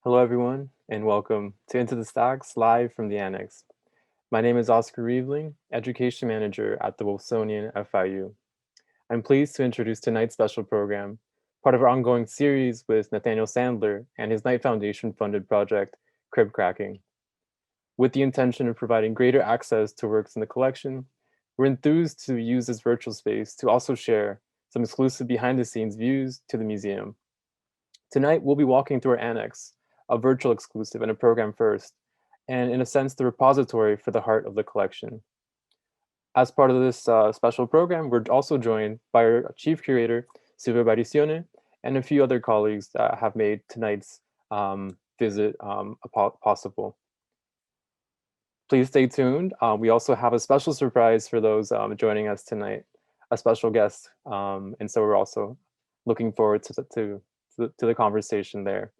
Hello, everyone, and welcome to Into the Stacks live from the Annex. My name is Oscar Rievling, Education Manager at the Wolfsonian FIU. I'm pleased to introduce tonight's special program, part of our ongoing series with Nathaniel Sandler and his Knight Foundation funded project, Crypt Cracking. With the intention of providing greater access to works in the collection, we're enthused to use this virtual space to also share some exclusive behind-the-scenes views to the museum. Tonight, we'll be walking through our Annex, a virtual exclusive and a program first, and in a sense, the repository for the heart of the collection. As part of this special program, we're also joined by our chief curator, Silvia Barisione, and a few other colleagues that have made tonight's visit possible. Please stay tuned. We also have a special surprise for those joining us tonight, a special guest. And so we're also looking forward to the conversation there.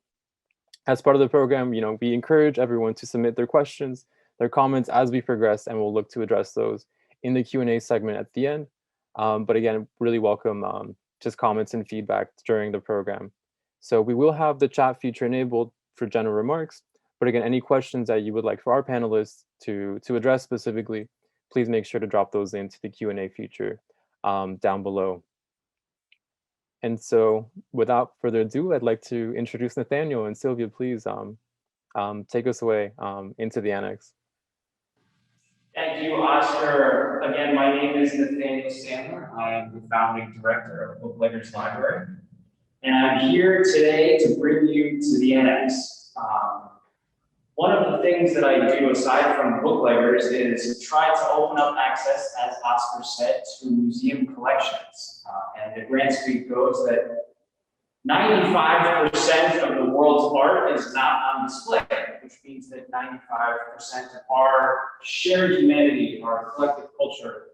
As part of the program, we encourage everyone to submit their questions, their comments as we progress, and we'll look to address those in the Q&A segment at the end. But again, really welcome just comments and feedback during the program. So we will have the chat feature enabled for general remarks, but again, any questions that you would like for our panelists to address specifically, please make sure to drop those into the Q&A feature down below. And so without further ado, I'd like to introduce Nathaniel, and Silvia, please take us away into the Annex. Thank you, Oscar. Again, my name is Nathaniel Sandler. I am the founding director of Bookleggers Library. And I'm here today to bring you to the Annex. One of the things that I do aside from Bookleggers is try to open up access, as Oscar said, to museum collections. And the grand sweep goes that 95% of the world's art is not on display, which means that 95% of our shared humanity, our collective culture,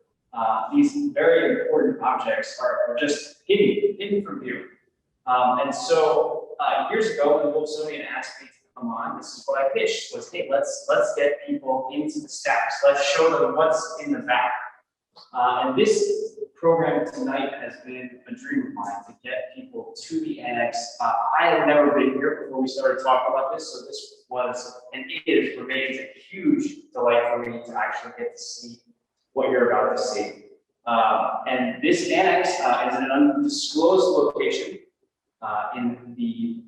these very important objects are just hidden from view. And so years ago, when Wolfsonian asked me to come on, this is what I pitched was, hey, let's get people into the stacks. Let's show them what's in the back. And this program tonight has been a dream of mine to get people to the Annex. I had never been here before we started talking about this, so this was and is remains a huge delight for me to actually get to see what you're about to see. And this Annex is in an undisclosed location in the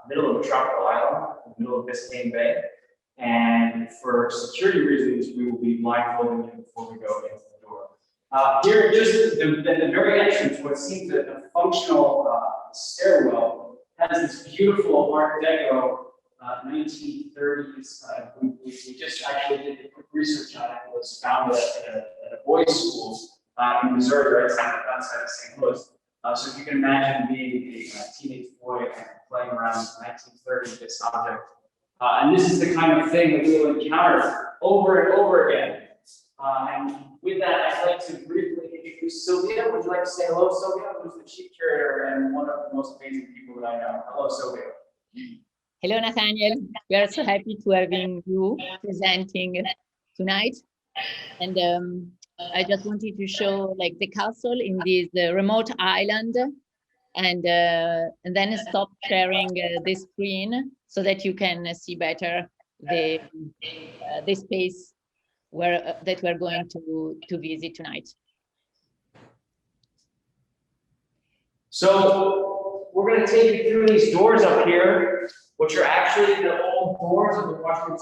middle of a tropical island, in the middle of Biscayne Bay. And for security reasons, we will be blindfolding you before we go into the door. Here, just at the very entrance, what seems a functional stairwell has this beautiful Art Deco 1930s. We just actually did the quick research on it. It was founded at a boys' school in Missouri, right outside of St. Louis. So if you can imagine being a teenage boy and playing around in 1930 this object. And this is the kind of thing that we will encounter over and over again. And with that, I'd like to briefly introduce Silvia. Would you like to say hello, Silvia, who's the chief curator and one of the most amazing people that I know? Hello, Silvia. Hello, Nathaniel. We are so happy to having you presenting tonight. And I just wanted to show like the castle in this remote island, and then stop sharing the screen so that you can see better the space where that we're going to visit tonight. So we're going to take you through these doors up here, which are actually the old doors of the Washington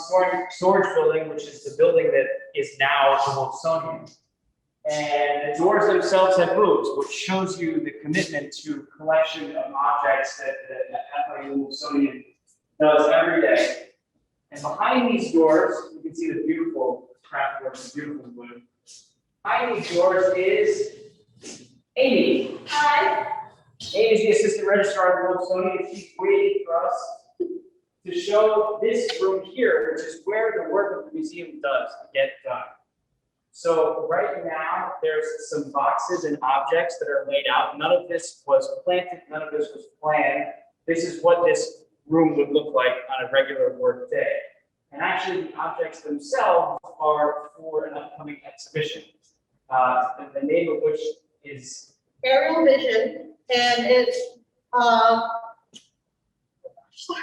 Storage Building, which is the building that is now the Wolfsonian. And the doors themselves have moved, which shows you the commitment to collection of objects that FIU Wolfsonian does every day. And behind these doors, you can see the beautiful craft work, the beautiful wood. Behind these doors is Amy. Hi. Amy is the assistant registrar of the Wolfsonian. She's waiting for us to show this room here, which is where the work of the museum does get done. So right now, there's some boxes and objects that are laid out. None of this was planted, none of this was planned. This is what this room would look like on a regular work day. And actually, the objects themselves are for an upcoming exhibition, the name of which is Aerial Vision, and it's sorry.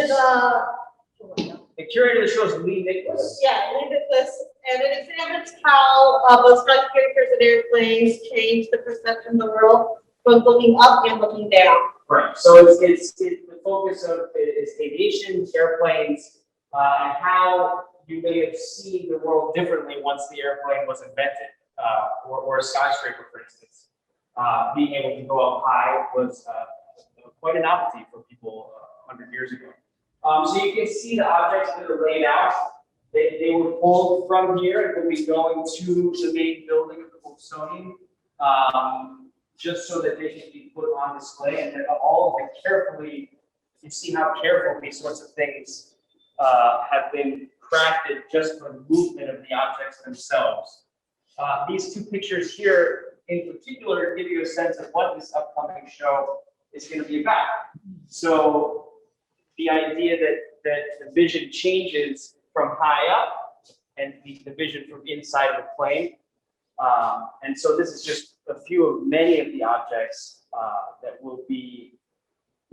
Nicholas. The curator shows Lee Nicholas. Yeah, Lee Nicholas, and it examines how both skyscrapers and airplanes change the perception of the world from looking up and looking down. Right. So it's the focus of is aviation, airplanes, and how you may have seen the world differently once the airplane was invented, or a skyscraper, for instance. Being able to go up high was quite a novelty for people 100 years ago. So you can see the objects that are laid out. They were pulled from here and will be going to the main building of the Wolfsonian, just so that they can be put on display. And then all of it carefully, you see how careful these sorts of things have been crafted just for the movement of the objects themselves. These two pictures here in particular give you a sense of what this upcoming show is going to be about. So the idea that the vision changes from high up and the vision from inside of the plane. And so this is just a few of many of the objects that will be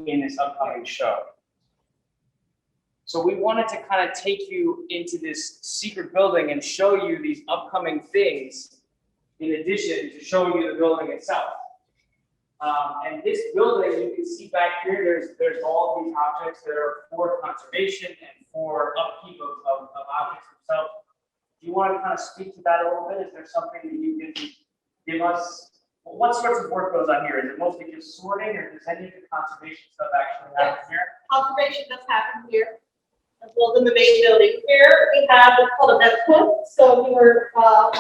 in this upcoming show. So we wanted to kind of take you into this secret building and show you these upcoming things in addition to showing you the building itself. And this building, you can see back here, there's all these objects that are for conservation and for upkeep of objects themselves. Do you want to kind of speak to that a little bit? Is there something that you can give us? Well, what sorts of work goes on here? Is it mostly just sorting, or does any of the conservation stuff actually happen here? Conservation does happen here, as well as in the main building. Here we have what's called a vent hood. So we were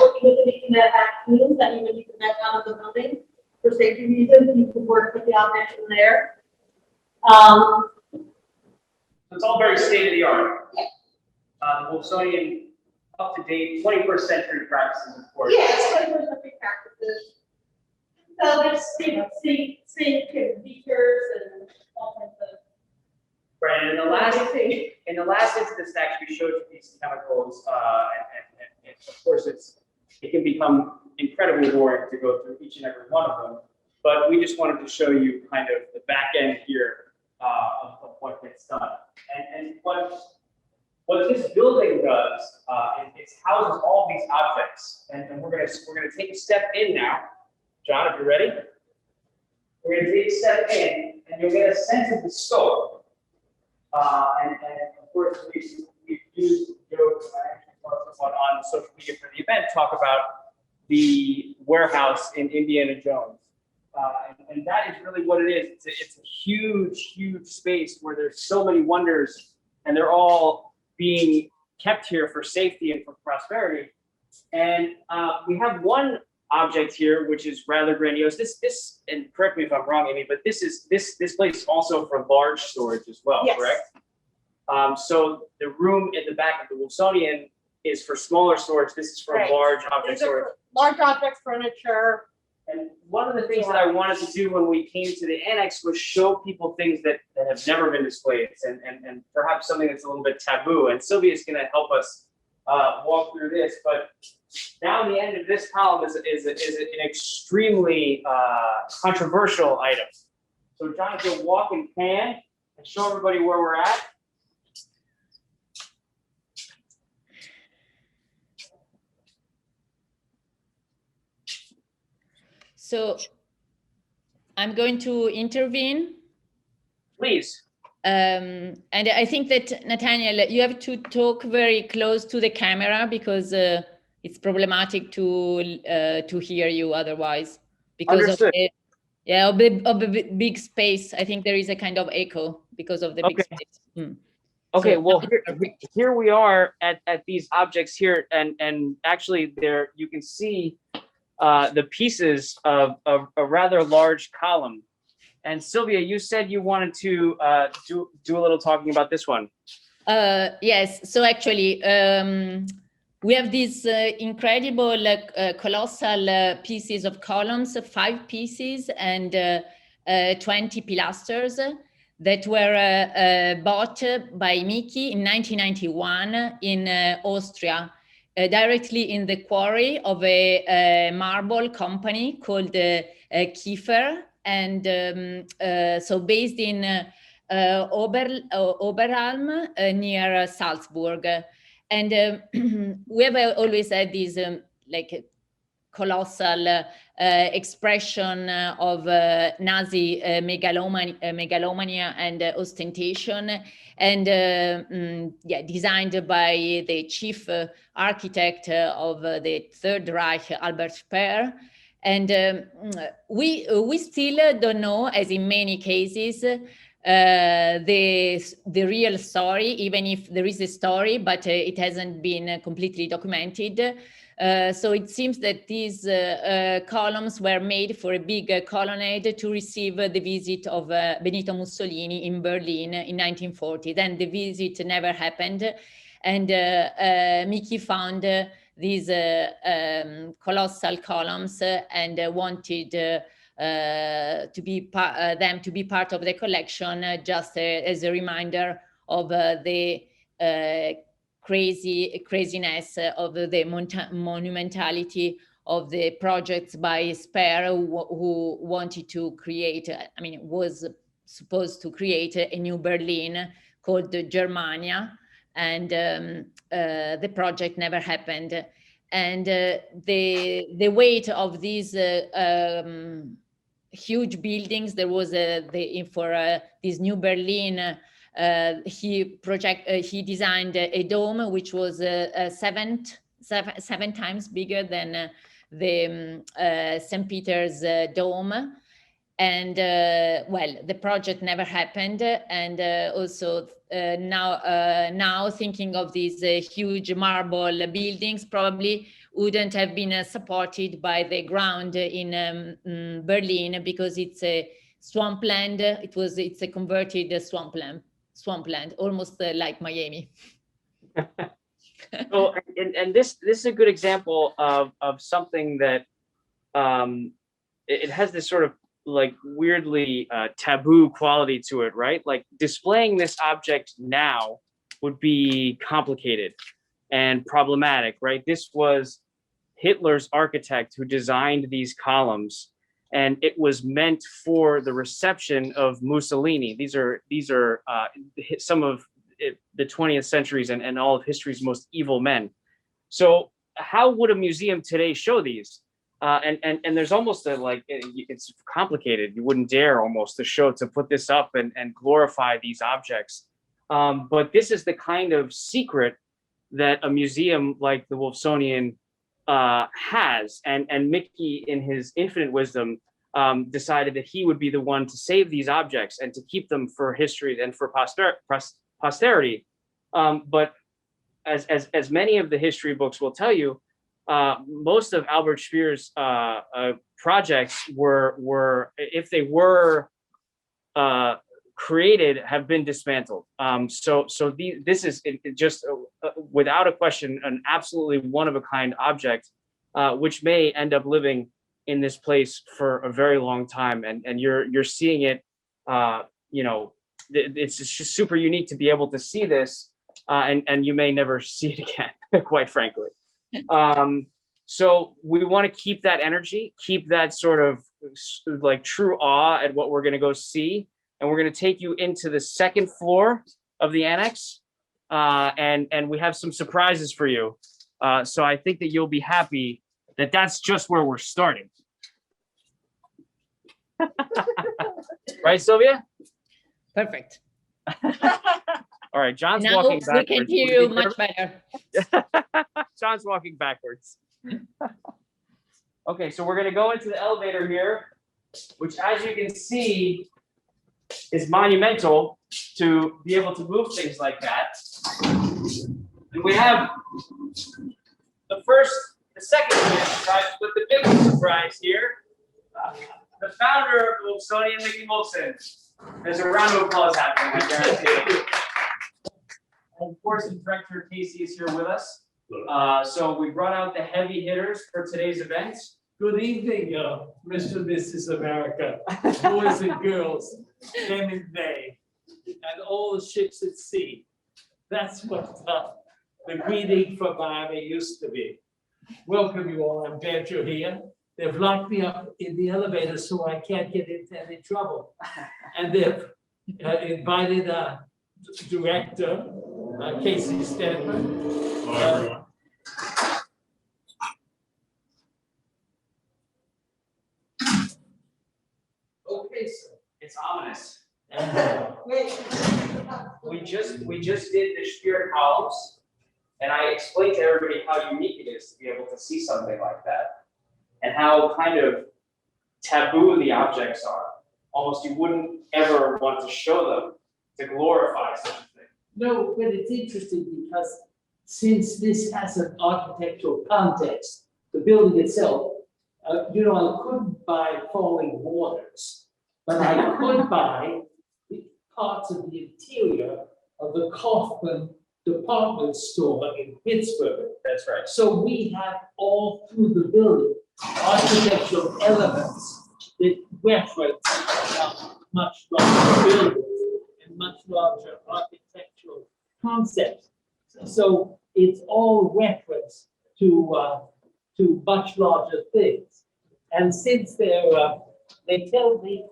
working with the that vaccines that you would need to vent out of the building. For safety reasons, you could work with the objects in there. So it's all very state of the art. Yeah. The Wolfsonian, up to date, 21st century practices, of course. Yes, yeah, so there's practices. So there's sink and beakers and all kinds of. Right, and in the last instance, actually, we showed you these chemicals, and of course, it can become incredibly boring to go through each and every one of them. But we just wanted to show you kind of the back end here of what gets done. And what this building does is houses all these objects, and we're gonna take a step in now. John, if you're ready, we're gonna take a step in, and you'll get a sense of the scope. And of course, we've used on social media for the event, talk about the warehouse in Indiana Jones. And that is really what it is. It's a huge, huge space where there's so many wonders, and they're all being kept here for safety and for prosperity. And we have one object here, which is rather grandiose. This, and correct me if I'm wrong, Amy, but this place is also for large storage as well, yes. Correct? So the room in the back of the Wolfsonian is for smaller storage. This is for large object storage. Large objects, furniture. And one of the things that I wanted to do when we came to the annex was show people things that have never been displayed, and perhaps something that's a little bit taboo. And Silvia is going to help us walk through this. But down the end of this column is an extremely controversial item. So John, if you'll walk and pan and show everybody where we're at. So I'm going to intervene. Please. And I think that, Nathaniel, you have to talk very close to the camera because it's problematic to hear you otherwise. Because Understood. of the big space. I think there is a kind of echo because of the big space. Okay, So, well, here we are at these objects here, and actually there you can see the pieces of a rather large column. And Silvia, you said you wanted to do a little talking about this one. Yes, so actually we have these incredible, colossal pieces of columns, 5 pieces and 20 pilasters that were bought by Mickey in 1991 in Austria. Directly in the quarry of a marble company called Kiefer, and so based in Oberalm near Salzburg. And we have always had these like colossal expression of Nazi megalomania and ostentation, and yeah, designed by the chief architect of the Third Reich, Albert Speer. And we still don't know, as in many cases, the real story, even if there is a story, but it hasn't been completely documented. So it seems that these columns were made for a big colonnade to receive the visit of Benito Mussolini in Berlin in 1940. Then the visit never happened, and Mickey found these colossal columns and wanted to be them to be part of the collection, just as a reminder of the craziness of the monumentality of the projects by Speer, who wanted to create, I mean, was supposed to create a new Berlin called Germania, and the project never happened. And the weight of these huge buildings, there was for this new Berlin, he designed a dome which was seven times bigger than the St. Peter's Dome. And well, the project never happened. And also now thinking of these huge marble buildings probably wouldn't have been supported by the ground in Berlin, because it's a swampland. It's a converted swampland, almost like Miami. Well, and this is a good example of something that it has this sort of like weirdly taboo quality to it, right? Like displaying this object now would be complicated and problematic, right? This was Hitler's architect who designed these columns, and it was meant for the reception of Mussolini. These are some of the 20th century's and all of history's most evil men. So how would a museum today show these? And there's almost a, like, it's complicated. You wouldn't dare almost to put this up and glorify these objects. But this is the kind of secret that a museum like the Wolfsonian has. And Mickey, in his infinite wisdom, decided that he would be the one to save these objects and to keep them for history and for posterity. But as many of the history books will tell you, most of Albert Speer's projects were, if they were created, have been dismantled. This is just without a question an absolutely one of a kind object, which may end up living in this place for a very long time. And you're seeing it. You know, it's just super unique to be able to see this, and you may never see it again, quite frankly. So we want to keep that energy, keep that sort of like true awe at what we're going to go see. And we're going to take you into the second floor of the annex. And we have some surprises for you. So I think that you'll be happy that that's just where we're starting. Right, Silvia? Perfect. All right, John's now walking backwards. We can hear you much better. John's walking backwards. Okay, so we're going to go into the elevator here, which, as you can see, is monumental to be able to move things like that. And we have the second surprise, but the biggest surprise here, the founder of Wolfsonian, Mickey Wolfson. There's a round of applause happening, I guarantee you. And of course, the director Casey is here with us. So we brought out the heavy hitters for today's event. Good evening, Mr. and Mrs. America, boys and girls, them and they, and all the ships at sea. That's what the greeting from Miami used to be. Welcome you all, I'm glad you're here. They've locked me up in the elevator so I can't get into any trouble. And they've invited director, Casey Stedman. Okay, sir. It's ominous. Wait. We just did the spirit columns, and I explained to everybody how unique it is to be able to see something like that, and how kind of taboo the objects are. Almost you wouldn't ever want to show them to glorify such a thing. No, but it's interesting because since this has an architectural context, the building itself, I couldn't buy falling waters, but I could buy parts of the interior of the Kaufman department store in Pittsburgh. That's right. So we have all through the building architectural elements that reference much larger buildings and much larger architectural concepts. So it's all reference to much larger things. And since they tell me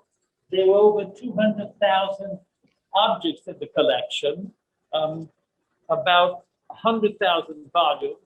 there were over 200,000 objects in the collection, about 100,000 volumes.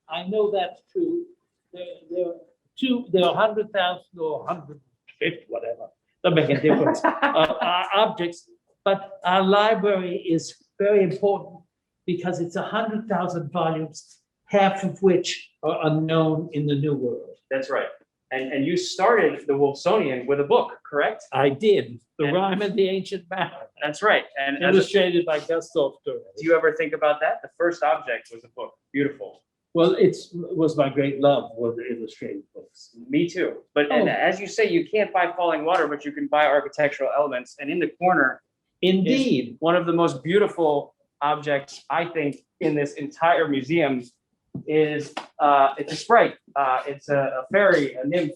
I know that's true. There are 100,000 or 150, whatever, doesn't make a difference, objects. But our library is very important because it's 100,000 volumes, half of which are unknown in the New World. That's right. And you started the Wolfsonian with a book, correct? I did. The And- Rhyme of the Ancient Man, That's right. And illustrated by Gustav Durand. do you ever think about that? The first object was a book. Beautiful. Well, it was my great love, was the illustrated books. Me too. But and Oh. as you say, you can't buy falling water, but you can buy architectural elements. And in the corner, Indeed. one of the most beautiful objects, I think, in this entire museum is it's a sprite. It's a fairy, a nymph,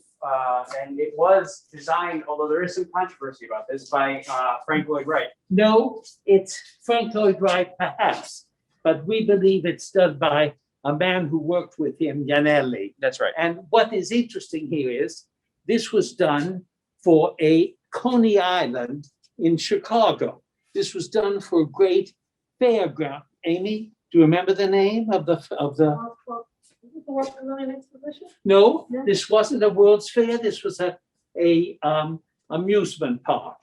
and it was designed, although there is some controversy about this, by Frank Lloyd Wright. No, it's Frank Lloyd Wright, perhaps, but we believe it's done by a man who worked with him, Yanelli. That's right. And what is interesting here is this was done for a Coney Island in Chicago. This was done for a great fairground. Amy, do you remember the name of the? No, No. this wasn't a World's Fair. This was a amusement park.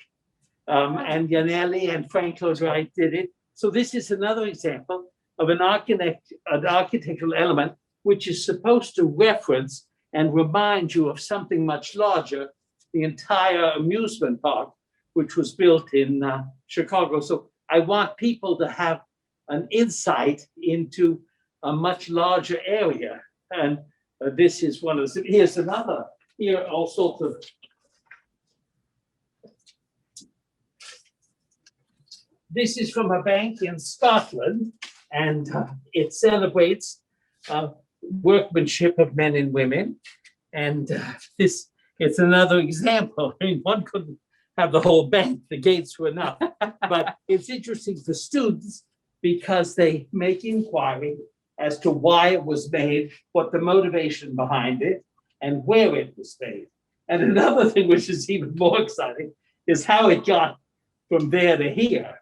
And Yanelli and Frank Lloyd Wright did it. So this is another example of an architectural element which is supposed to reference and remind you of something much larger, the entire amusement park, which was built in Chicago. So I want people to have an insight into a much larger area. And this is one of the, here's another, here are all sorts of, this is from a bank in Scotland, and it celebrates workmanship of men and women. And it's another example. I mean, one couldn't have the whole bank, the gates were enough. But it's interesting for students because they make inquiry as to why it was made, what the motivation behind it, and where it was made. And another thing which is even more exciting is how it got from there to here.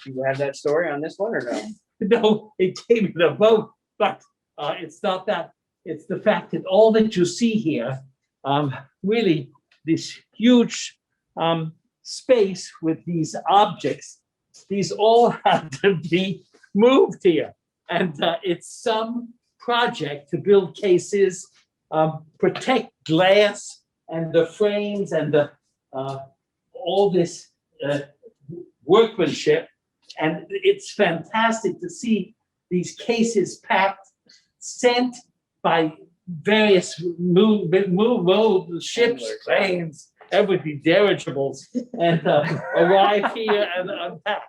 Do you have that story on this one or no? No, it came in a boat, but it's not that. It's the fact that all that you see here, really this huge space with these objects, these all have to be moved here. And it's some project to build cases, protect glass and the frames and the all this workmanship. And it's fantastic to see these cases packed, sent by various ships, trains, everything, dirigibles, and arrive here and unpack.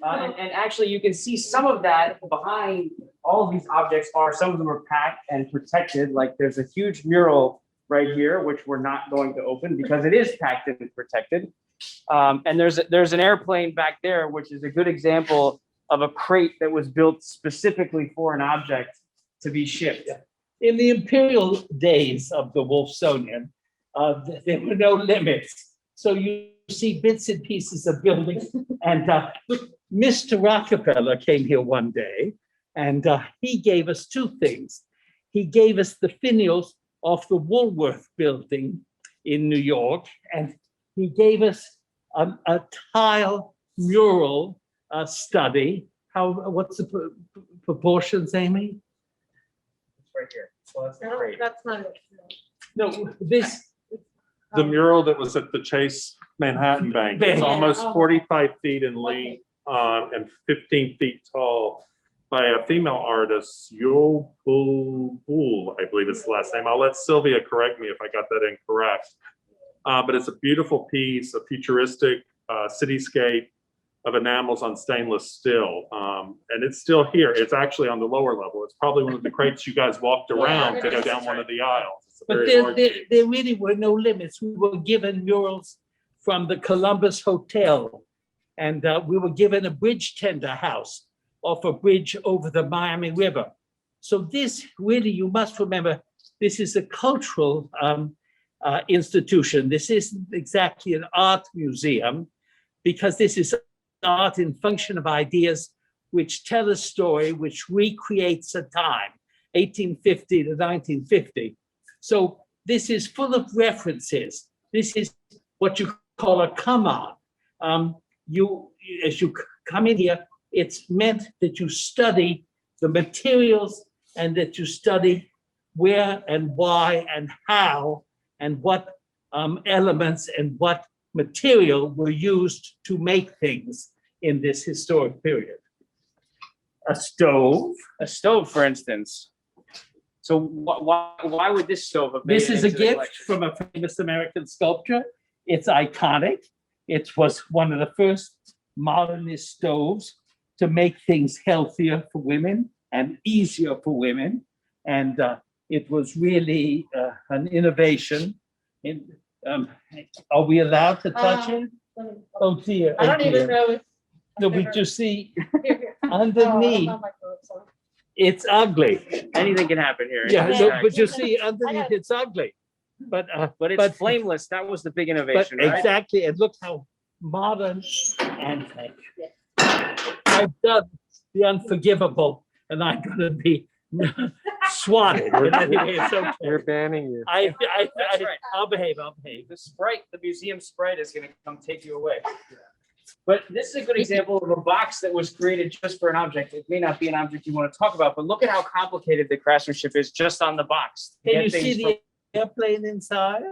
And actually, you can see some of that behind all of these objects some of them are packed and protected. Like there's a huge mural right here, which we're not going to open because it is packed and protected. And there's an airplane back there, which is a good example of a crate that was built specifically for an object to be shipped. In the imperial days of the Wolfsonian, there were no limits. So you see bits and pieces of buildings. And Mr. Rockefeller came here one day, and he gave us two things. He gave us the finials of the Woolworth building in New York, and he gave us a tile mural study. What's the proportions, Amy? It's right here. So that's No, great. that's not it. No, this, The mural that was at the Chase Manhattan Bank, Bank. it's almost Oh. 45 feet in length and 15 feet tall by a female artist, Yo Bul, I believe it's the last name. I'll let Sylvia correct me if I got that incorrect. But it's a beautiful piece, a futuristic cityscape of enamels on stainless steel. And it's still here. It's actually on the lower level. It's probably one of the crates you guys walked around to go down one of the aisles. It's a but very large piece. there really were no limits. We were given murals from the Columbus Hotel, and we were given a bridge tender house off a bridge over the Miami River. So this really, you must remember, this is a cultural institution. This isn't exactly an art museum, because this is art in function of ideas which tell a story, which recreates a time, 1850 to 1950. So this is full of references. This is what you call a come on. As you come in here, it's meant that you study the materials and that you study where and why and how and what elements and what material were used to make things in this historic period. A stove. A stove, for instance. So why would this stove have made This it is a into the gift collection? from a famous American sculptor. It's iconic. It was one of the first modernist stoves to make things healthier for women and easier for women. And it was really an innovation. Are we allowed to touch it? Oh dear. I don't oh even dear. know if. No, but you see, Here, here. Oh, I don't underneath, have my gloves on. it's ugly. Anything can happen here. Yeah, It's no, nice. but you see, underneath, it's ugly. But But it's flameless. That was the big But innovation, right? exactly, and look how modern and I've done the unforgivable, and I'm gonna be swatted. But anyway, it's okay. We're banning you. That's right. I'll behave. The Sprite, the museum Sprite is gonna come take you away. But this is a good example of a box that was created just for an object. It may not be an object you want to talk about, but look at how complicated the craftsmanship is just on the box. Can Get you things see from- the airplane inside?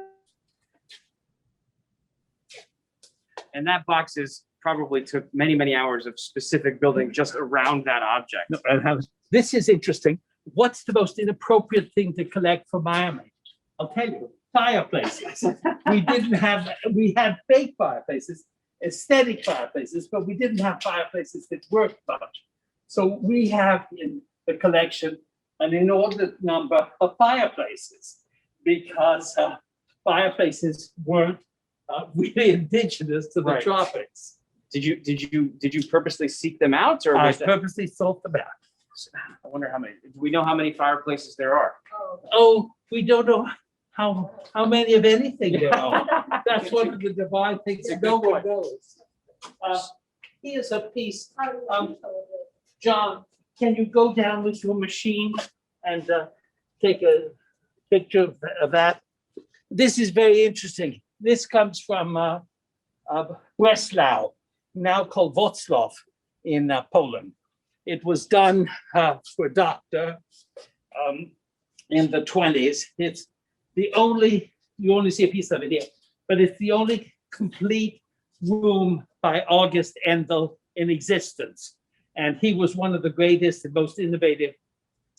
And that box is probably took many, many hours of specific building just around that object. No, this is interesting. What's the most inappropriate thing to collect from Miami? I'll tell you, fireplaces. We had fake fireplaces, aesthetic fireplaces, but we didn't have fireplaces that worked much. So we have in the collection an inordinate number of fireplaces, because fireplaces weren't really indigenous to the Right. tropics. Did you purposely seek them out, or I was that? purposely sought them out. I wonder how many. Do we know how many fireplaces there are? Oh, Oh, we don't know how many of anything there are. That's one of the divine things that no one knows. Here's a piece. John, can you go down with your machine and take a picture of that? This is very interesting. This comes from Breslau, now called Wrocław in Poland. It was done for a doctor in the 20s. It's the only, you only see a piece of it here, but it's the only complete room by August Endel in existence. And he was one of the greatest and most innovative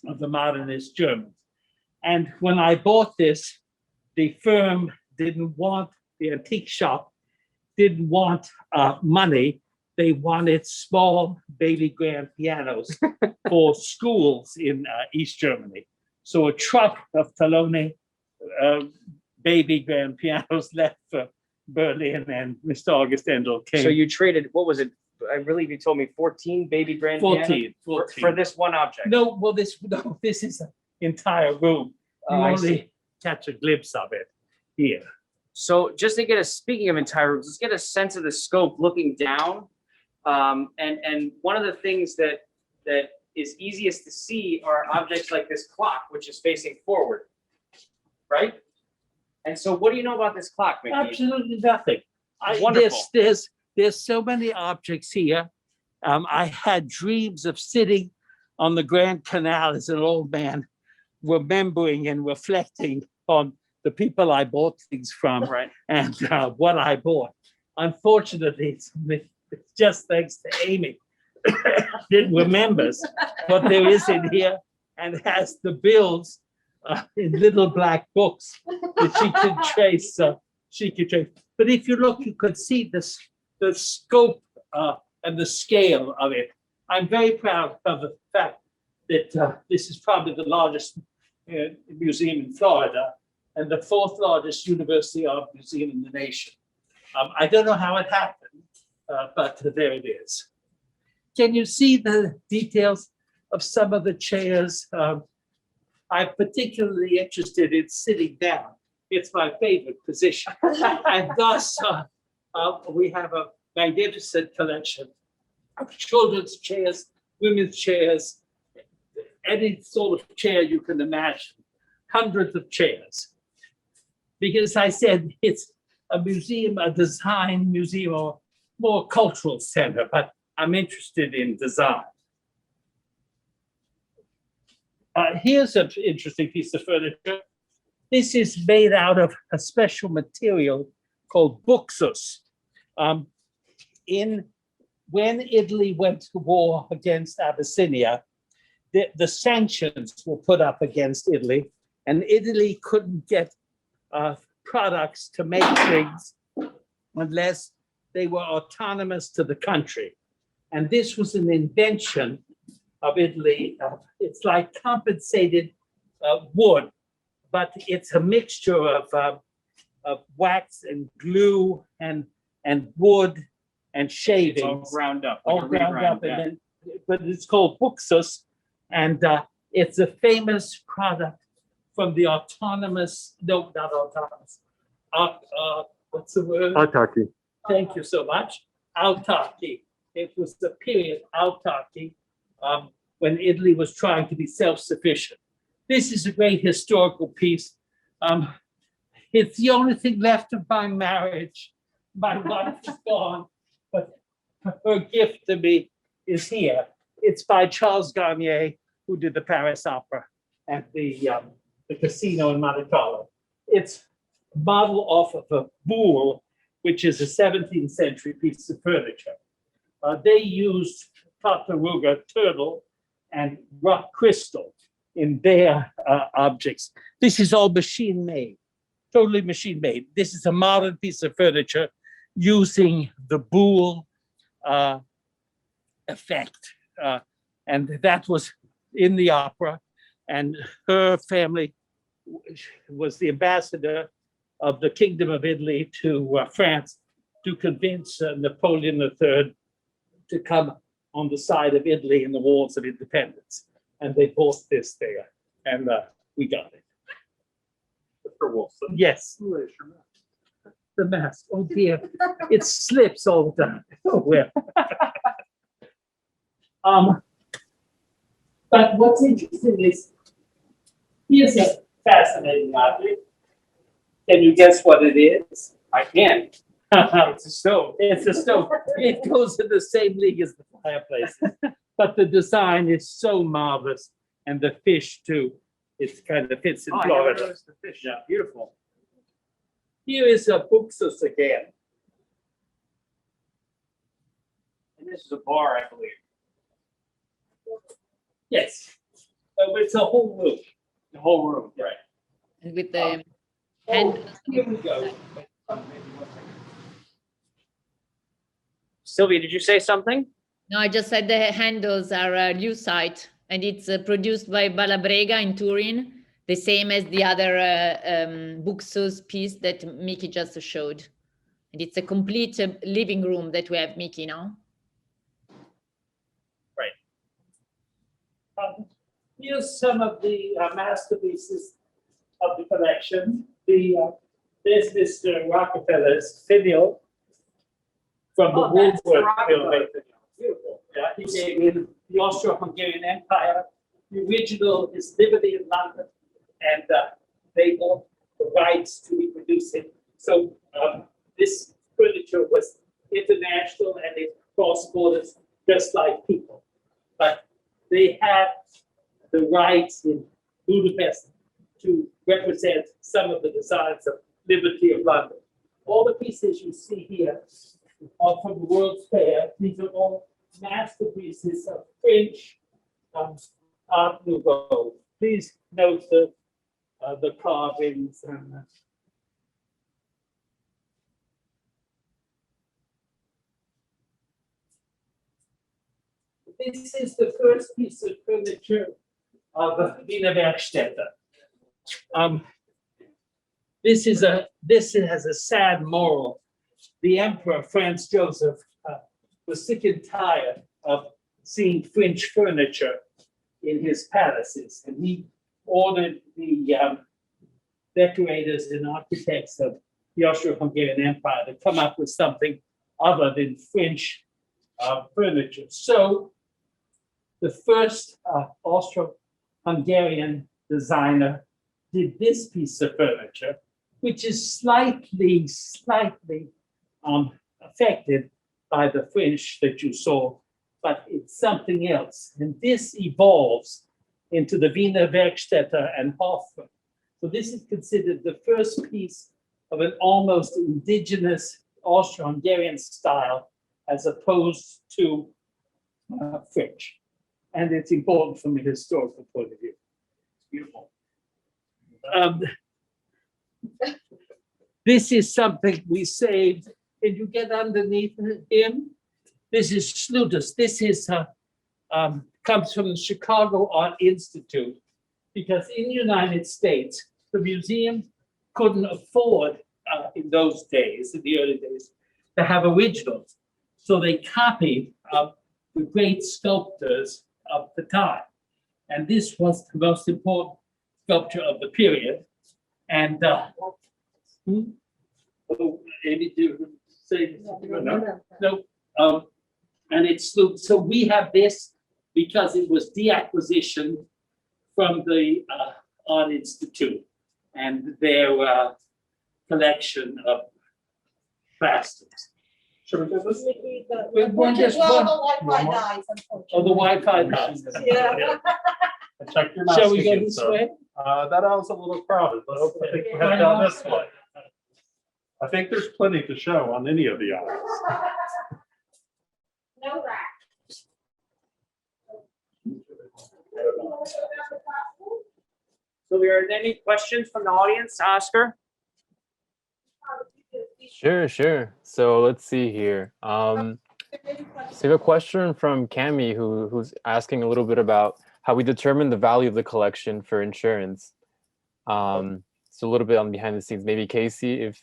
of the modernist Germans. And when I bought this, the firm didn't want, the antique shop didn't want money. They wanted small baby grand pianos for schools in East Germany. So a truck of Talone baby grand pianos left for Berlin, and Mr. August Endel came. So you traded, what was it? I believe you told me 14 baby grand 14, pianos 14. for this one object. No, well, this is an entire room. You Oh, I only see. catch a glimpse of it here. So just to get a, speaking of entire rooms, let's get a sense of the scope looking down. And one of the things that is easiest to see are objects like this clock, which is facing forward, right? And so what do you know about this clock, Mickey? Absolutely nothing. Wonderful. There's so many objects here. I had dreams of sitting on the Grand Canal as an old man, remembering and reflecting on the people I bought things from, Right. and what I bought. Unfortunately, it's just thanks to Amy that remembers what there is in here and has the bills in little black books that she can trace. But if you look, you could see the scope and the scale of it. I'm very proud of the fact that this is probably the largest museum in Florida and the fourth largest university art museum in the nation. I don't know how it happened, but there it is. Can you see the details of some of the chairs? I'm particularly interested in sitting down. It's my favorite position. And thus, we have a magnificent collection of children's chairs, women's chairs, any sort of chair you can imagine, hundreds of chairs. Because I said it's a museum, a design museum, or more cultural center, but I'm interested in design. Here's an interesting piece of furniture. This is made out of a special material called buxus. When Italy went to war against Abyssinia, the sanctions were put up against Italy, and Italy couldn't get products to make things unless they were autonomous to the country. And this was an invention of Italy. It's like compensated wood, but it's a mixture of wax and glue and wood and shavings. It's all ground up. All ground up, and then, but it's called buxus, and it's a famous product from the autonomous, no, not autonomous, what's the word? Autarky. Thank you so much. Autarky. It was the period autarky when Italy was trying to be self-sufficient. This is a great historical piece. It's the only thing left of my marriage. My wife is gone, but her gift to me is here. It's by Charles Garnier, who did the Paris Opera and the casino in Monte Carlo. It's modeled off of a boule, which is a 17th century piece of furniture. They used tartaruga, turtle, and rock crystal in their objects. This is all machine made, totally machine made. This is a modern piece of furniture using the boule effect. And that was in the opera. And her family was the ambassador of the Kingdom of Italy to France to convince Napoleon III to come on the side of Italy in the Wars of Independence. And they bought this there, and we got it. Mr. Wolfson. Yes. The mask. Oh dear, it slips all the time. Oh well. But what's interesting is here's a fascinating object. Can you guess what it is? I can. It's a stove. It's a stove. It goes in the same league as the fireplace, but the design is so marvelous, and the fish too. It kind of fits in Oh, I never Florida. noticed the fish. Yeah. Beautiful. Here is a buxus again. And this is a bar, I believe. Yes, it's a whole room. The whole room, right? And with the Oh, hand, here we go. Sylvia, did you say something? no, I just said the handles are lucite, and it's produced by Balabrega in Turin, the same as the other buxus piece that Mickey just showed. And it's a complete living room that we have, Mickey, now. Here's some of the masterpieces of the collection. The There's Mr. Rockefeller's finial from the Oh, that's the Woolworth Rockefeller building. finial. Beautiful. Yeah, he gave in the Austro-Hungarian Empire. The original is Liberty in London, and they bought the rights to reproduce it. So this furniture was international and it crossed borders just like people. But they had the rights in Budapest to represent some of the designs of Liberty of London. All the pieces you see here are from the World's Fair. These are all masterpieces of French Art Nouveau. Please note the carvings and this is the first piece of furniture of Wiener Werkstätte. This has a sad moral. The Emperor Franz Joseph was sick and tired of seeing French furniture in his palaces, and he ordered the decorators and architects of the Austro-Hungarian Empire to come up with something other than French furniture. So the first Austro-Hungarian designer did this piece of furniture, which is slightly affected by the French that you saw, but it's something else. And this evolves into the Wiener Werkstätte and Hoffmann. So this is considered the first piece of an almost indigenous Austro-Hungarian style as opposed to French. And it's important from a historical point of view. It's beautiful. This is something we saved. Can you get underneath him? This is Schlutus. This is comes from the Chicago Art Institute, because in the United States, the museum couldn't afford in those days, in the early days, to have originals. So they copied the great sculptors of the time. And this was the most important sculpture of the period. And Amy, do you say no? And it's so we have this because it was deacquisition from the Art Institute and their collection of bastards. Should we do this? The Wi-Fi dies, unfortunately. Oh, the Wi-Fi dies. Yeah. Check your mouse. Shall we go again, this sir. way? That was a little crowded. Let's I think we head down this way. I think there's plenty to show on any of the aisles. No rack. So there are any questions from the audience, Oscar? Sure. So let's see here. So we have a question from Cami who's asking a little bit about how we determine the value of the collection for insurance. So a little bit on behind the scenes. Maybe Casey, if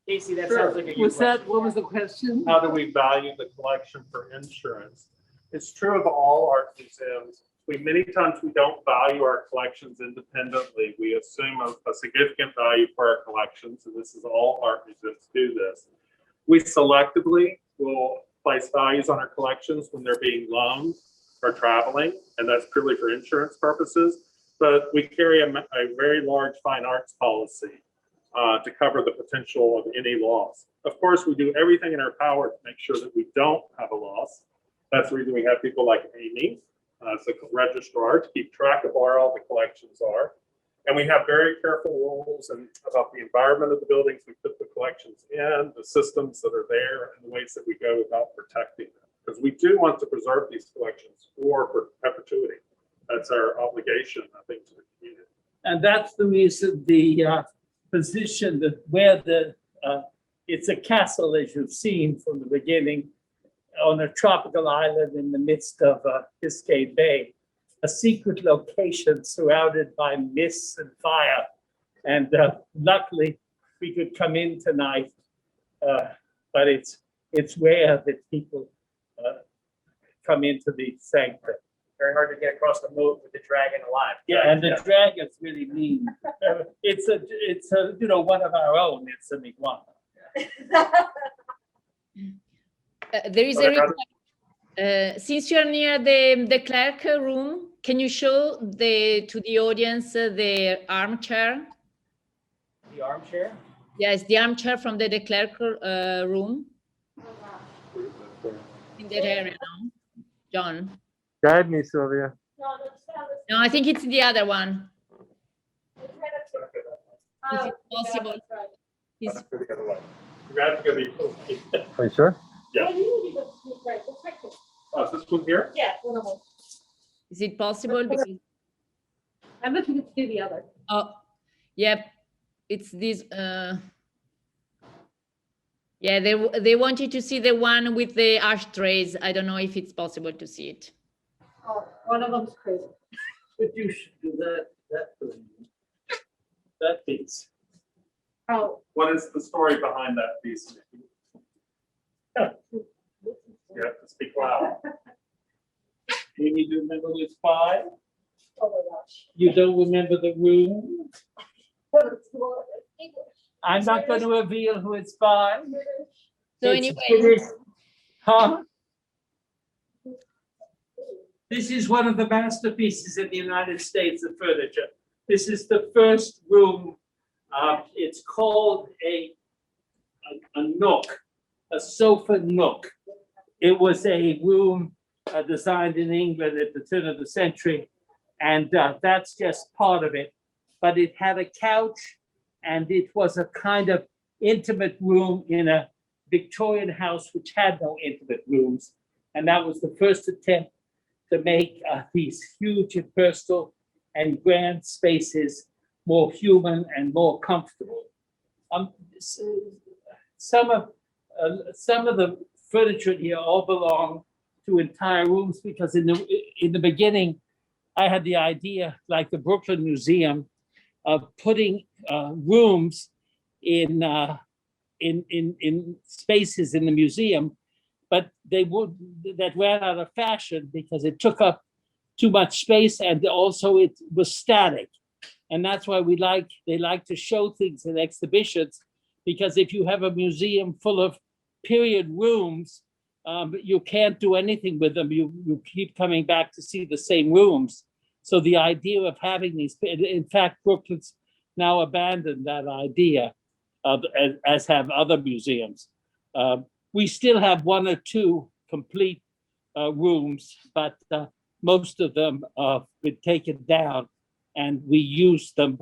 Casey, that Sure. sounds like a good question. What was the question? How do we value the collection for insurance? It's true of all art museums. Many times we don't value our collections independently. We assume a significant value for our collections, and this is all art museums do this. We selectively will place values on our collections when they're being loaned or traveling, and that's purely for insurance purposes. But we carry a very large fine arts policy to cover the potential of any loss. Of course, we do everything in our power to make sure that we don't have a loss. That's the reason we have people like Amy as a registrar to keep track of where all the collections are. And we have very careful rules about the environment of the buildings we put the collections in, the systems that are there, and the ways that we go about protecting them. Because we do want to preserve these collections for perpetuity. That's our obligation, I think, to the community. And that's the reason the position that where it's a castle, as you've seen from the beginning, on a tropical island in the midst of Biscayne Bay, a secret location surrounded by mists and fire. And luckily, we could come in tonight, but it's rare that people come into the sanctum. Very hard to get across the moat with the dragon alive. Yeah, and the dragon's really mean. It's a one of our own. It's an iguana. There is a request. Since you're near the clerk room, can you show to the audience the armchair? The armchair? Yes, the armchair from the clerk room in that area now. John. Guide me, Silvia. No, I think it's the other one. It's right up here. Is it possible? That's right. Is, That's the other way. You have to go the. Are you sure? Yeah. No, you need to go to the right. It's right here. Oh, is this one here? Yeah, one of them. is it possible? Because, I'm looking to do the other. oh, yeah, it's this. Yeah, they wanted to see the one with the ashtrays. I don't know if it's possible to see it. Oh, one of them's crazy. But you should do that piece. Oh, What is the story behind that piece? You have to speak loud. You need to remember who it's by. oh my gosh. You don't remember the room. English. I'm not going to reveal who it's by. So It's anyway, finished. Huh? This is one of the masterpieces in the United States of furniture. This is the first room. It's called a nook, a sofa nook. It was a room designed in England at the turn of the century, and that's just part of it. But it had a couch, and it was a kind of intimate room in a Victorian house which had no intimate rooms. And that was the first attempt to make these huge impersonal and grand spaces more human and more comfortable. Some of the furniture here all belong to entire rooms, because in the beginning, I had the idea, like the Brooklyn Museum, of putting rooms in spaces in the museum, but that ran out of fashion because it took up too much space, and also it was static. And that's why they like to show things in exhibitions, because if you have a museum full of period rooms, you can't do anything with them. You keep coming back to see the same rooms. So the idea of having these, in fact, Brooklyn's now abandoned that idea, as have other museums. We still have one or two complete rooms, but most of them have been taken down, and we use them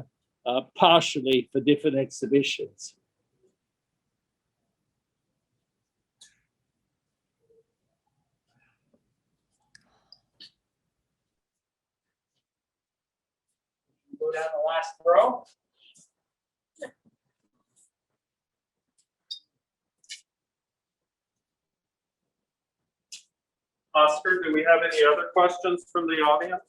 partially for different exhibitions. Go down the last row. Oscar, do we have any other questions from the audience?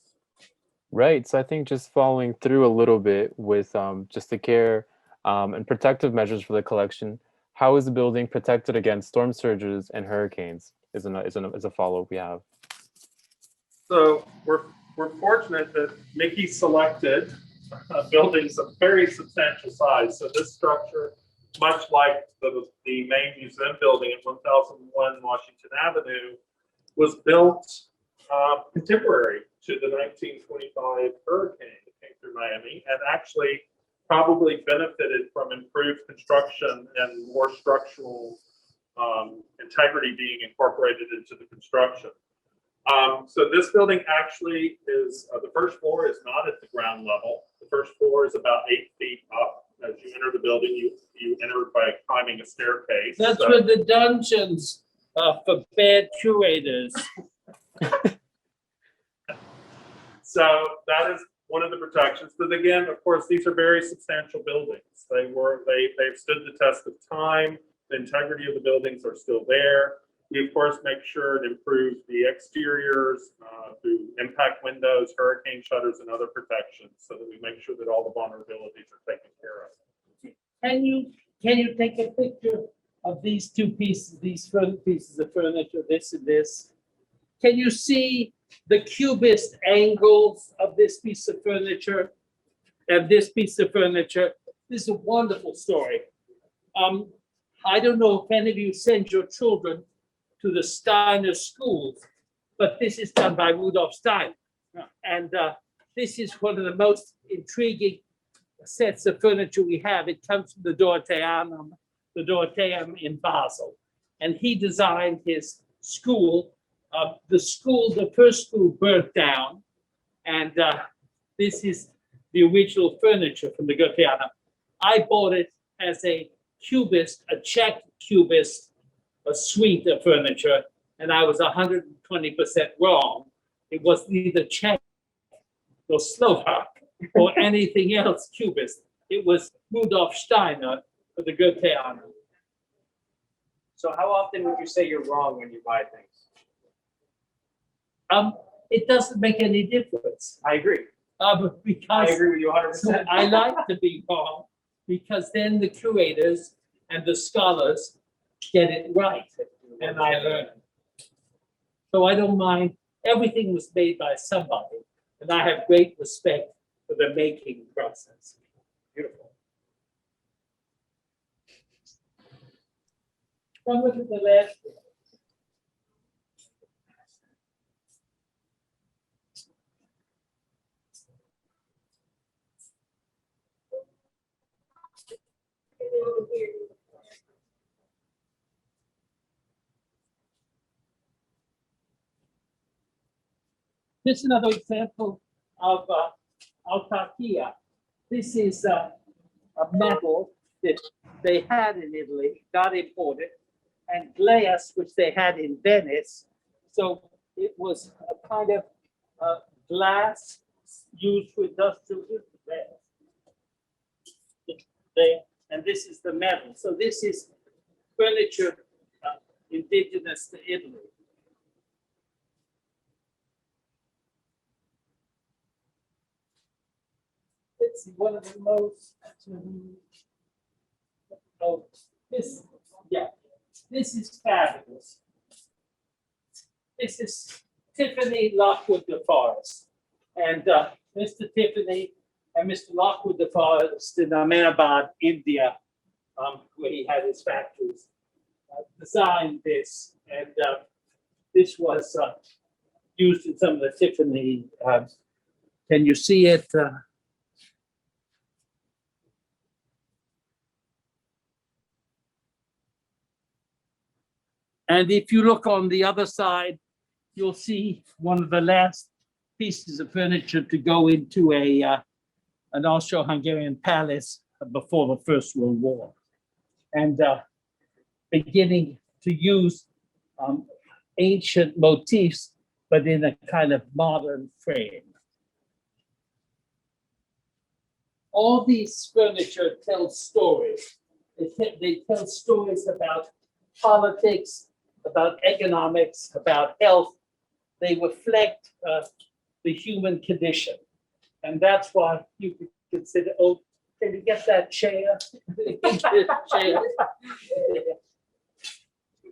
Right. So I think just following through a little bit with just the care and protective measures for the collection. How is the building protected against storm surges and hurricanes? Is a follow-up we have. So we're fortunate that Mickey selected buildings of very substantial size. So this structure, much like the main museum building at 1001 Washington Avenue, was built contemporary to the 1925 hurricane that came through Miami, and actually probably benefited from improved construction and more structural integrity being incorporated into the construction. So this building actually is, the first floor is not at the ground level. The first floor is about 8 feet up. As you enter the building, you enter by climbing a staircase. That's where the dungeons for bad curators. So that is one of the protections. But again, of course, these are very substantial buildings. They've stood the test of time. The integrity of the buildings are still there. We, of course, make sure to improve the exteriors through impact windows, hurricane shutters, and other protections, so that we make sure that all the vulnerabilities are taken care of. Can you take a picture of these two pieces, these pieces of furniture, this and this? Can you see the cubist angles of this piece of furniture and this piece of furniture. This is a wonderful story. I don't know if any of you send your children to the Steiner schools, but this is done by Rudolf Steiner. And this is one of the most intriguing sets of furniture we have. It comes from the Dorotheum in Basel. And he designed his school. The first school burnt down. And this is the original furniture from the Dorotheum. I bought it as a cubist, a Czech cubist, a suite of furniture, and I was 120% wrong. It was neither Czech or Slovak or anything else cubist. It was Rudolf Steiner for the Goetheana. So how often would you say you're wrong when you buy things? It doesn't make any difference. I agree. I Because agree with you 100%. I like to be wrong, because then the curators and the scholars get it right, and I learn. So I don't mind. Everything was made by somebody, and I have great respect for the making process. Beautiful. Come look at the last one. This is another example of autarkia. This is a metal that they had in Italy, got imported, and glass, which they had in Venice. So it was a kind of glass used for industrial use. There, and this is the metal. So this is furniture indigenous to Italy. It's one of the most. Oh, this is fabulous. This is Tiffany Lockwood DeForest, and Mr. Tiffany and Mr. Lockwood DeForest in Ahmedabad, India, where he had his factories, designed this, and this was used in some of the Tiffany. Can you see it? And if you look on the other side, you'll see one of the last pieces of furniture to go into an Austro-Hungarian palace before the First World War, and beginning to use ancient motifs, but in a kind of modern frame. All these furniture tell stories. They tell stories about politics, about economics, about health. They reflect the human condition. And that's why you could consider, oh, can you get that chair? Chair.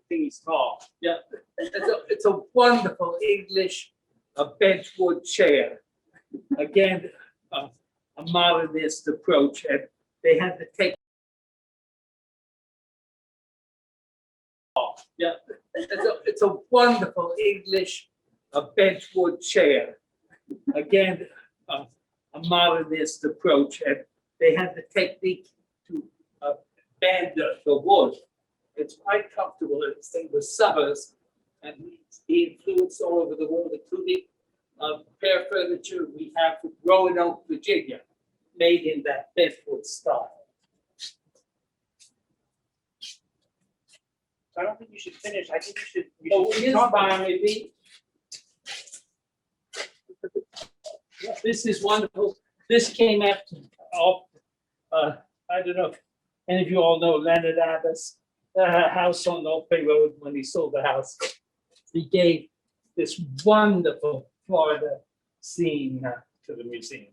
He's small. Yeah, it's a wonderful English benchwood chair. Again, a modernist approach, and they had to take. Yeah, it's a wonderful English benchwood chair. Again, a modernist approach, and they had the technique to bend the wood. It's quite comfortable. It's thing with Summers, and he influenced all over the world, including pair furniture we have from Roanoke, Virginia, made in that benchwood style. So I don't think you should finish. I think you Oh, should it is talk about fine, maybe. This is wonderful. This came after, I don't know, if any of you all know Leonard Abbas, house on Old Bay Road. When he sold the house, he gave this wonderful Florida scene to the museum.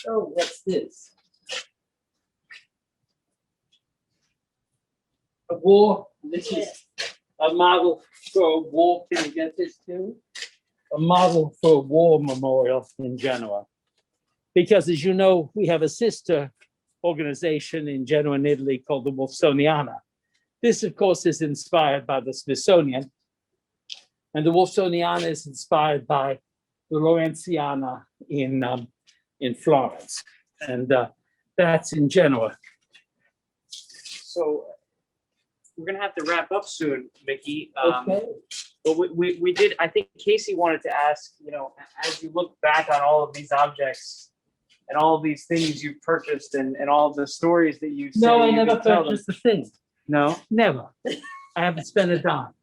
Oh, what's this? A war This is a model for a war. Can you get this too? A model for a war memorial in Genoa. Because as you know, we have a sister organization in Genoa in Italy called the Wolfsoniana. This, of course, is inspired by the Smithsonian. And the Wolfsoniana is inspired by the Lawrenziana in Florence. And that's in Genoa. So we're gonna have to wrap up soon, Mickey. Okay. But we did, I think Casey wanted to ask, you know, as you look back on all of these objects and all of these things you've purchased and all of the stories that you say No, I you never can tell them. purchased a thing. No? Never. I haven't spent a dime.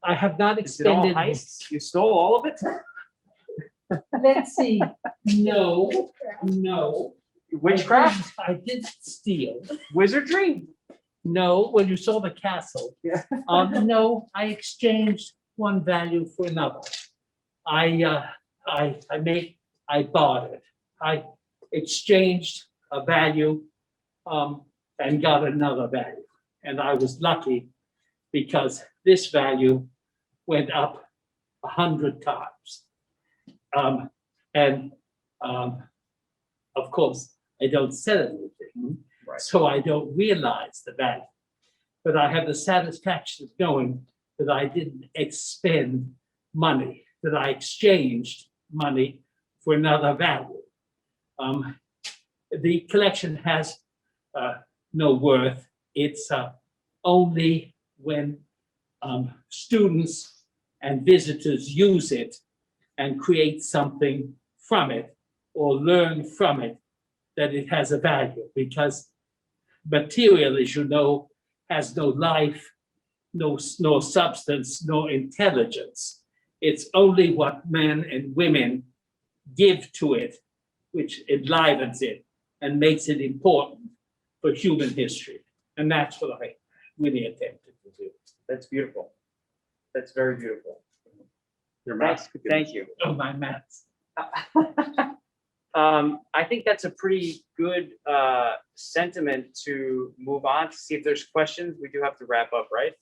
I have not Is it all expended. heists? You stole all of it? Let's see. No. Witchcraft? I didn't steal. Wizardry? No, when you saw the castle. Yeah. No, I exchanged one value for another. I bartered. I exchanged a value and got another value. And I was lucky because this value went up 100 times. Of course, I don't sell anything. Right. So I don't realize the value. But I have the satisfaction of knowing that I didn't expend money, that I exchanged money for another value. The collection has no worth. It's only when students and visitors use it and create something from it or learn from it that it has a value, because material, as you know, has no life, no substance, no intelligence. It's only what men and women give to it, which enlivens it and makes it important for human history. And that's what I really attempted to do. That's beautiful. That's very beautiful. Your mask. Thank you. Oh, my maths. I think that's a pretty good sentiment to move on to see if there's questions. We do have to wrap up, right?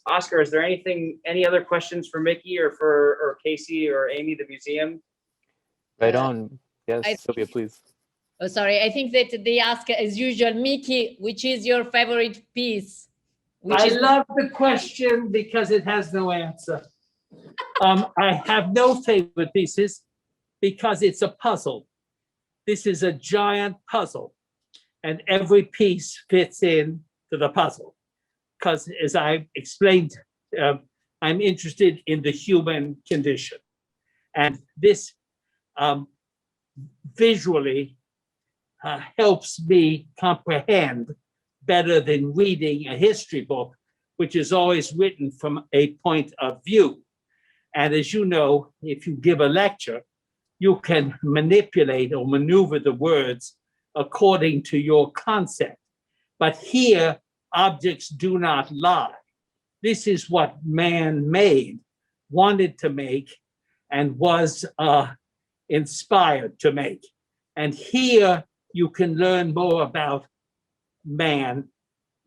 Oscar, is there any other questions for Mickey or Casey or Amy, the museum? Right on. Yes, I- Sylvia, please. Oh, sorry. I think that they ask, as usual, Mickey, which is your favorite piece? Which I is love the question because it has no answer. I have no favorite pieces because it's a puzzle. This is a giant puzzle, and every piece fits in to the puzzle. Because as I explained, I'm interested in the human condition. And this visually helps me comprehend better than reading a history book, which is always written from a point of view. And as you know, if you give a lecture, you can manipulate or maneuver the words according to your concept. But here, objects do not lie. This is what man made, wanted to make, and was inspired to make. And here you can learn more about man,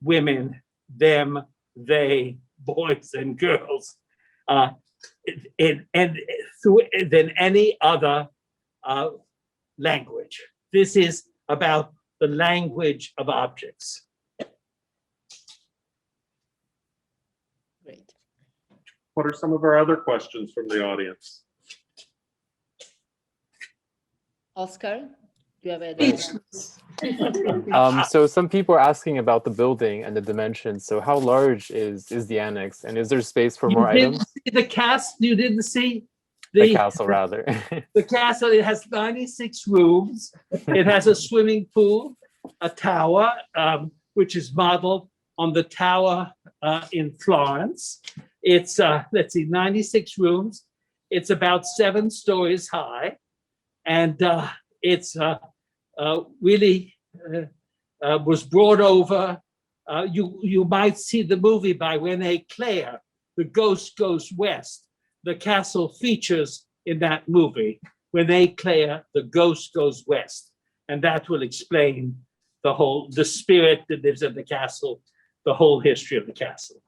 women, them, they, boys and girls, than any other language. This is about the language of objects. great. What are some of our other questions from the audience? Oscar, do you have a So some people are asking about the building and the dimensions. So how large is the annex, and is there space for more You didn't items? see the cast, you didn't see The castle, rather. The castle, it has 96 rooms. It has a swimming pool, a tower, which is modeled on the tower in Florence. It's, let's see, 96 rooms. It's about 7 stories high. And it's really was brought over. You might see the movie by Rene Clair, The Ghost Goes West. The castle features in that movie, Rene Clair, The Ghost Goes West. And that will explain the spirit that lives in the castle, the whole history of the castle.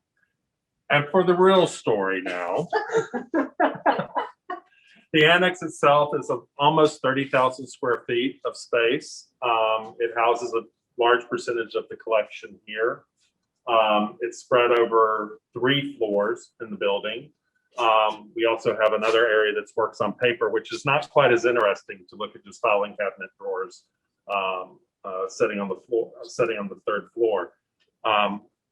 And for the real story now. The annex itself is of almost 30,000 square feet of space. It houses a large percentage of the collection here. It's spread over 3 floors in the building. We also have another area that works on paper, which is not quite as interesting to look at just filing cabinet drawers sitting on the 3rd floor.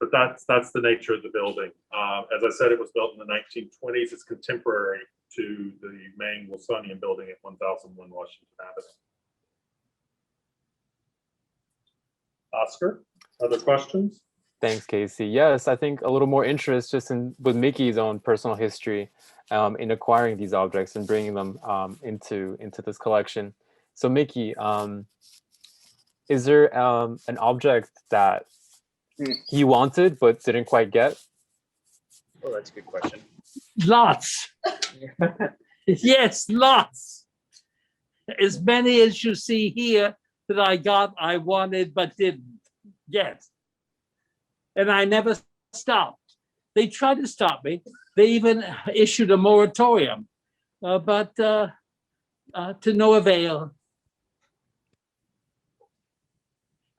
But that's the nature of the building. As I said, it was built in the 1920s. It's contemporary to the main Wolfsonian building at 1001 Washington Avenue. Oscar, other questions? Thanks, Casey. Yes, I think a little more interest just with Mickey's own personal history in acquiring these objects and bringing them into this collection. So Mickey, is there an object that he wanted but didn't quite get? Oh, that's a good question. Lots. Yes, lots. As many as you see here that I wanted but didn't get. And I never stopped. They tried to stop me. They even issued a moratorium, but to no avail.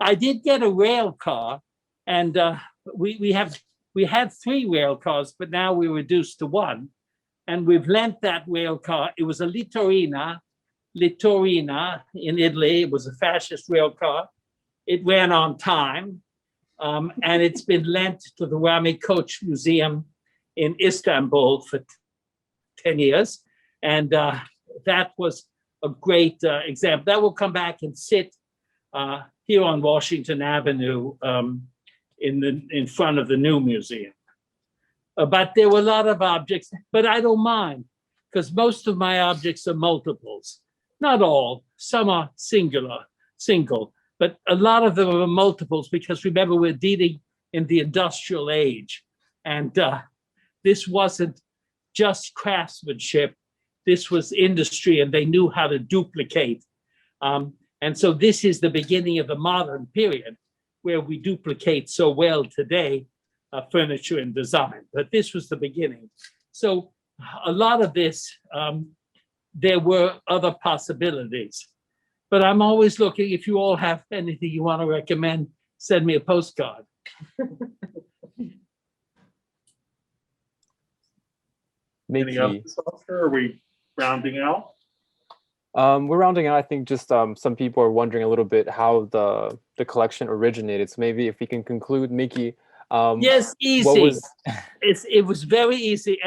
I did get a rail car, and we had 3 rail cars, but now we reduced to 1. And we've lent that rail car. It was a Littorina in Italy. It was a fascist rail car. It ran on time. And it's been lent to the Rami Koç Museum in Istanbul for 10 years. And that was a great example. That will come back and sit here on Washington Avenue in front of the new museum. But there were a lot of objects, but I don't mind because most of my objects are multiples. Not all, some are single, but a lot of them are multiples because remember, we're dealing in the industrial age. And this wasn't just craftsmanship, this was industry, and they knew how to duplicate. And so this is the beginning of the modern period where we duplicate so well today, furniture and design, but this was the beginning. So a lot of this, there were other possibilities, but I'm always looking. If you all have anything you want to recommend, send me a postcard. Any others, Oscar? Are we rounding out? We're rounding out. I think just some people are wondering a little bit how the collection originated. So maybe if we can conclude, Mickey. Yes, easy. What was... It was very easy.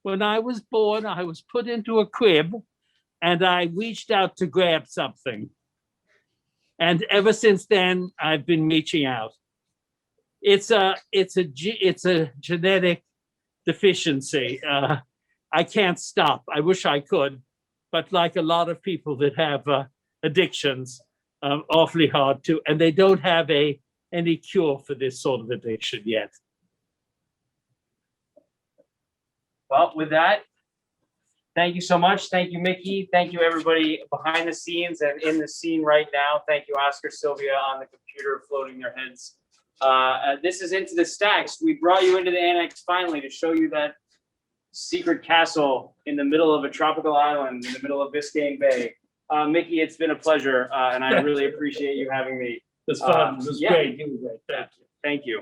When I was born, I was put into a crib, and I reached out to grab something. And ever since then, I've been reaching out. It's a genetic deficiency. I can't stop. I wish I could, but like a lot of people that have addictions, awfully hard to, and they don't have any cure for this sort of addiction yet. Well, with that, thank you so much. Thank you, Mickey. Thank you, everybody behind the scenes and in the scene right now. Thank you, Oscar, Silvia on the computer floating their heads. This is Into the Stacks. We brought you into the annex finally to show you that secret castle in the middle of a tropical island in the middle of Biscayne Bay. Mickey, it's been a pleasure, and I really appreciate you having me. It was fun. It was yeah. great. You were great. Thank you. Thank you.